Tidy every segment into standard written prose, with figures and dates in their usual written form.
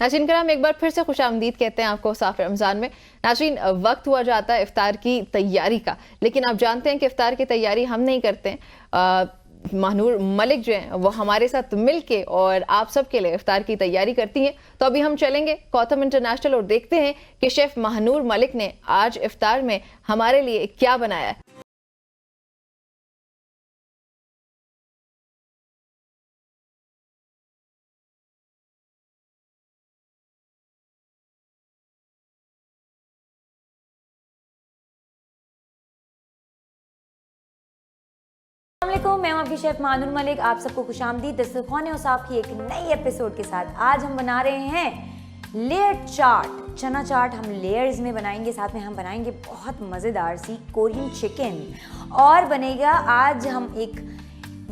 नाज़रीन कराम, एक बार फिर से खुशामदीद कहते हैं आपको साफ रमज़ान में। नाज़रीन, वक्त हुआ जाता है इफ्तार की तैयारी का, लेकिन आप जानते हैं कि इफ्तार की तैयारी हम नहीं करते हैं। महानूर मलिक जो हैं वो हमारे साथ मिल के और आप सबके लिए इफ्तार की तैयारी करती हैं। तो अभी हम चलेंगे कौथम इंटरनेशनल और देखते हैं कि शेफ महानूर मलिक ने आज इफ्तार में हमारे लिए क्या बनाया है। अस्सलामुअलैकुम, मैं हूं आपकी शेफ महानूर मलिक। आप सबको खुशामदीद दस्तरखान औसाफ की एक नई एपिसोड के साथ। आज हम बना रहे हैं लेयर चाट, चना चाट हम लेयर्स में बनाएंगे। साथ में हम बनाएंगे बहुत मज़ेदार सी कोरियन चिकन, और बनेगा आज हम एक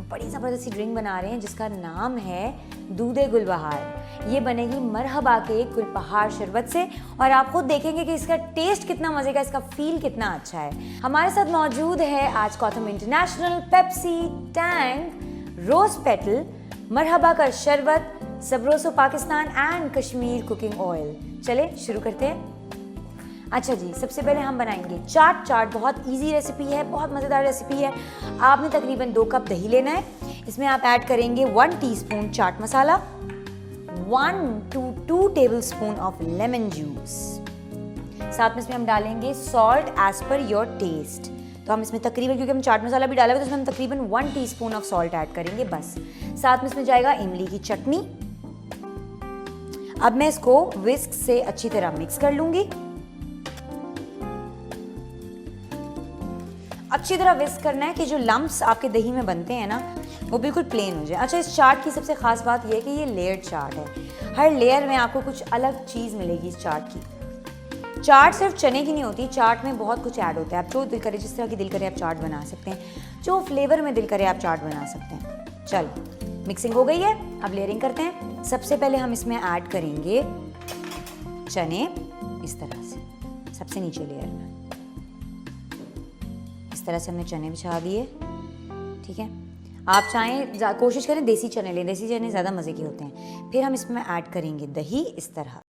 बड़ी ज़बरदस्त सी ड्रिंक बना रहे हैं जिसका नाम है दूधे गुलबहार। ये बनेगी मरहबा के गुलबहार शरबत से, और आप खुद देखेंगे कि इसका टेस्ट कितना मज़े का, इसका फील कितना अच्छा है। हमारे साथ मौजूद है आज कौथम international, Pepsi, Tang, rose petal, मरहबा का शरबत, सबरोसो Pakistan and Kashmir cooking oil. चले शुरू करते हैं। अच्छा जी, सबसे पहले हम बनाएंगे चाट। चाट बहुत इजी रेसिपी है, बहुत मज़ेदार रेसिपी है। आपने तकरीबन 2 कप दही लेना है। इसमें आप ऐड करेंगे 1 teaspoon chaat masala, 1 to 2 tablespoon of lemon juice. साथ में इसमें हम डालेंगे salt as per your taste. तो हम इसमें तकरीबन, क्योंकि हम चाट मसाला भी डाला हुआ है, तो इसमें हम तकरीबन 1 टीस्पून ऑफ सॉल्ट ऐड करेंगे बस। साथ में इसमें जाएगा इमली की चटनी। अब मैं इसको विस्क से अच्छी तरह मिक्स कर लूंगी। अच्छी तरह विस्क करना है कि जो लम्प्स आपके दही में बनते हैं ना, वो बिल्कुल प्लेन हो जाए। अच्छा, इस चाट की सबसे खास बात यह है कि ये लेयर्ड चाट है। हर लेयर में आपको कुछ अलग चीज़ मिलेगी इस चाट की। चाट सिर्फ चने की नहीं होती, चाट में बहुत कुछ ऐड होता है। आप जो दिल करे, जिस तरह की दिल करे आप चाट बना सकते हैं, जो फ्लेवर में दिल करे आप चाट बना सकते हैं। चलो, मिक्सिंग हो गई है, अब लेयरिंग करते हैं। सबसे पहले हम इसमें ऐड करेंगे चने, इस तरह से सबसे नीचे लेयर में। इस तरह से हमने चने बिछा दिए, ठीक है। आप चाहें कोशिश करें देसी चने लें, देसी चने ज़्यादा मज़े के होते हैं। फिर हम इसमें ऐड करेंगे दही, इस तरह।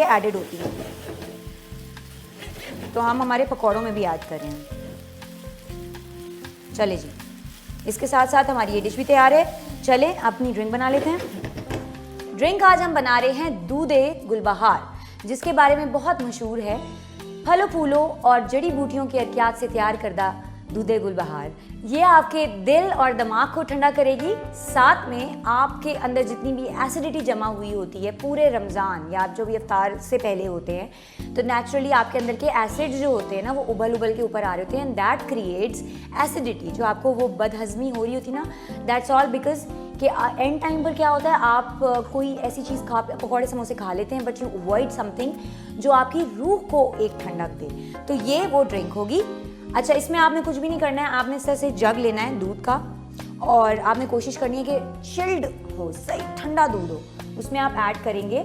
ये एडेड होती है, तो हम हमारे पकौड़ों में भी ऐड कर रहे हैं। चले जी, इसके साथ साथ हमारी ये डिश भी तैयार है। चले अपनी ड्रिंक बना लेते हैं। ड्रिंक आज हम बना रहे हैं दूधे गुलबहार, जिसके बारे में बहुत मशहूर है। फलों फूलों और जड़ी बूटियों के अरकियात से तैयार करदा दूधे गुलबहार ये आपके दिल और दिमाग को ठंडा करेगी, साथ में आपके अंदर जितनी भी एसिडिटी जमा हुई होती है पूरे रमज़ान या आप जो भी इफ्तार से पहले होते हैं, तो नेचुरली आपके अंदर के एसिड जो होते हैं ना वो उबल उबल के ऊपर आ रहे होते हैं, एंड दैट क्रिएट्स एसिडिटी। जो आपको वो बदहजमी हो रही होती ना, दैट्स ऑल बिकॉज कि एंड टाइम पर क्या होता है, आप कोई ऐसी चीज़ खा, पकौड़े समोसे खा लेते हैं, बट यू अवॉइड समथिंग जो आपकी रूह को एक ठंडक दे, तो ये वो ड्रिंक होगी। अच्छा, इसमें आपने कुछ भी नहीं करना है, आपने इस तरह से जग लेना है दूध का, और आपने कोशिश करनी है कि चिल्ड हो, सही ठंडा दूध हो। उसमें आप ऐड करेंगे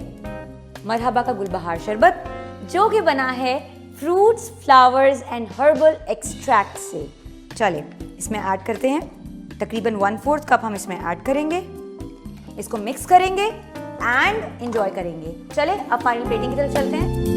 मरहबा का गुलबहार शरबत, जो कि बना है fruits, flowers and herbal extract से। चले इसमें ऐड करते हैं, तकरीबन 1/4 कप हम इसमें ऐड करेंगे, इसको मिक्स करेंगे एंड एंजॉय करेंगे। चले अब फाइनल प्लेटिंग की तरफ चलते हैं।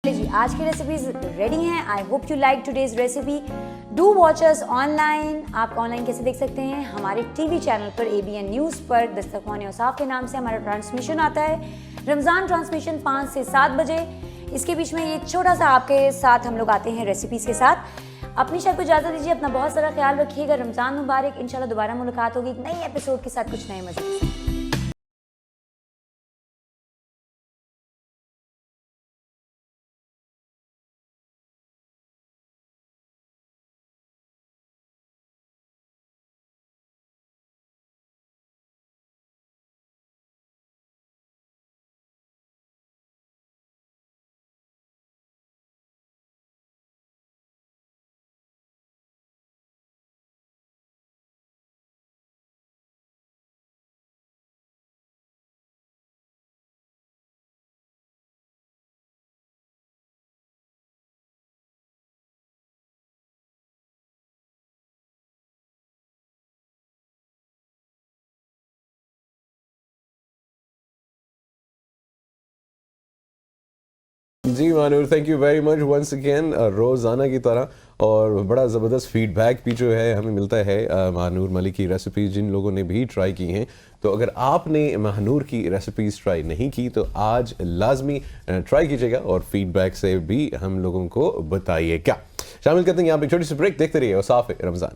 जी, आज की रेसिपीज रेडी हैं। I hope you like today's recipe. Do watch us online. आप ऑनलाइन कैसे देख सकते हैं? हमारे टीवी चैनल पर ABN न्यूज़ पर दस्तरख़्वान औसाफ के नाम से हमारा ट्रांसमिशन आता है। रमज़ान ट्रांसमिशन 5 से 7 बजे। इसके बीच में ये छोटा सा आपके साथ हम लोग आते हैं रेसिपीज़ के साथ। अपनी शब को इजाज़त दीजिए, अपना बहुत सारा ख्याल रखिएगा। रमज़ान मुबारक। इंशाल्लाह दोबारा मुलाकात होगी एक नई एपिसोड के साथ, कुछ नए मज़े के साथ। जी मानूर, thank you very much once again, रोज़ाना की तरह। और बड़ा ज़बरदस्त फीडबैक भी जो है हमें मिलता है महानूर मलिक की रेसिपीज़ जिन लोगों ने भी ट्राई की हैं। तो अगर आपने महानूर की रेसिपीज़ ट्राई नहीं की तो आज लाजमी ट्राई कीजिएगा और फीडबैक से भी हम लोगों को बताइए। क्या शामिल करते हैं यहाँ पे छोटी सी ब्रेक, देखते रहिए औसाफ रमज़ान।